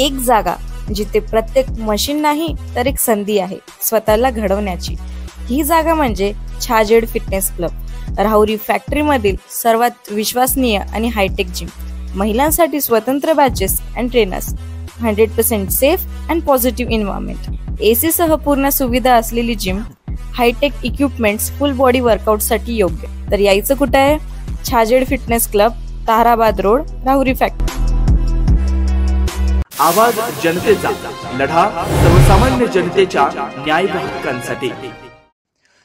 एक जागा जिथे प्रत्येक मशीन नाही तर एक संधी आहे स्वतःला घडवण्याची। ही जागा म्हणजे Chhajed fitness club, Rahuri factory मधील सर्वात विश्वसनीय आणि हायटेक जिम। महिलांसाठी स्वतंत्र batches and trainers, 100% safe and positive environment, AC सह पूर्ण सुविधा असलेली जिम, hi-tech equipments, full body workout साठी योग्य। तर यायचं कुठे आहे? Chhajed fitness club, Tarabad road, Rahuri factory. आवाज जनतेचा, लढा सर्वसामान्य जनतेच्या न्याय व हक्कांसाठी।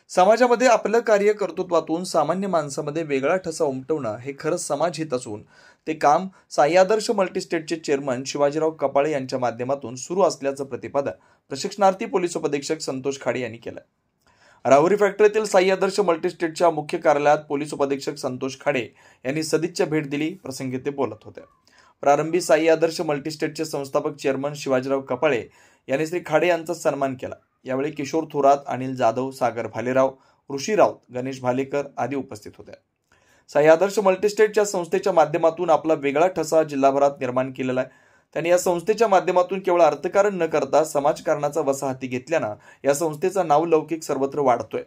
समाजामध्ये आपलं कार्य कर्तृत्वातून सामान्य माणसामध्ये वेगळा ठसा उमटवणं हे खरंच समाजहित असून ते काम साई आदर्श मल्टीस्टेटचे चेअरमन शिवाजीराव कपाळे यांच्या माध्यमातून सुरू असल्याचं प्रतिपादन प्रशिक्षणार्थी पोलीस उपअधीक्षक संतोष खाडे यांनी केलं। राहुरी फॅक्टरीतील साई आदर्श मल्टीस्टेटच्या मुख्य कार्यालयात पोलीस उपअधीक्षक संतोष खाडे यांनी सदिच्छा भेट दिली। प्रसंगी ते बोलत होते। प्रारंभी साई आदर्श मल्टीस्टेटचे संस्थापक चेअरमन शिवाजीराव कपाळे यांनी श्री खाडे यांचा सन्मान केला। यावेळी किशोर थोरात, अनिल जाधव, सागर भालेराव, ऋषी राऊत, गणेश भालेकर आदी उपस्थित होते। साई आदर्श मल्टीस्टेटच्या संस्थेच्या माध्यमातून आपला वेगळा ठसा जिल्हाभरात निर्माण केलेला आहे। त्यांनी या संस्थेच्या माध्यमातून केवळ अर्थकारण न करता समाजकारणाचा वसा हाती घेतल्यानं या संस्थेचं नाव लौकिक सर्वत्र वाढतोय,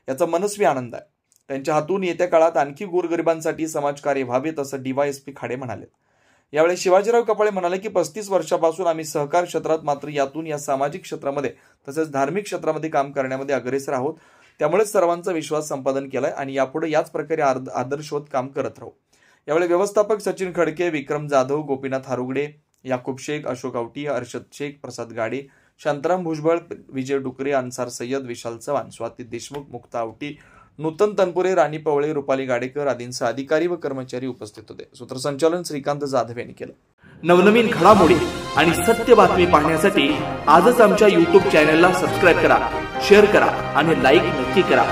याचा मनस्वी आनंद आहे। त्यांच्या हातून येत्या काळात आणखी गोरगरिबांसाठी समाजकार्य व्हावेत असं DYSP खाडे म्हणाले। यावेळी शिवाजीराव कपाळे म्हणाले की 35 वर्षापासून आम्ही सहकार क्षेत्रात, मात्र यातून या सामाजिक क्षेत्रामध्ये तसेच धार्मिक क्षेत्रामध्ये काम करण्यामध्ये अग्रेसर आहोत। त्यामुळे सर्वांचा विश्वास संपादन केलाय आणि यापुढे याच प्रकारे आदर्शवत काम करत राहू। यावेळी व्यवस्थापक सचिन खडके, विक्रम जाधव, गोपीनाथ हारुगडे, याकूब शेख, अशोक आवटी, अर्षद शेख, प्रसाद गाडे, शांताराम भुजबळ, विजय डुकरे, अन्सार सय्यद, विशाल चव्हाण, स्वाती देशमुख, मुक्ता आवटी, नूतन तनपुरे, राणी पवळे, रुपाली गाडेकर आदींसह अधिकारी व कर्मचारी उपस्थित होते। सूत्रसंचालन श्रीकांत जाधव यांनी केलं। नवनवीन घडामोडी आणि सत्य बातमी पाहण्यासाठी आजच आमच्या YouTube चॅनलला सबस्क्राइब करा, शेअर करा आणि लाईक नक्की करा।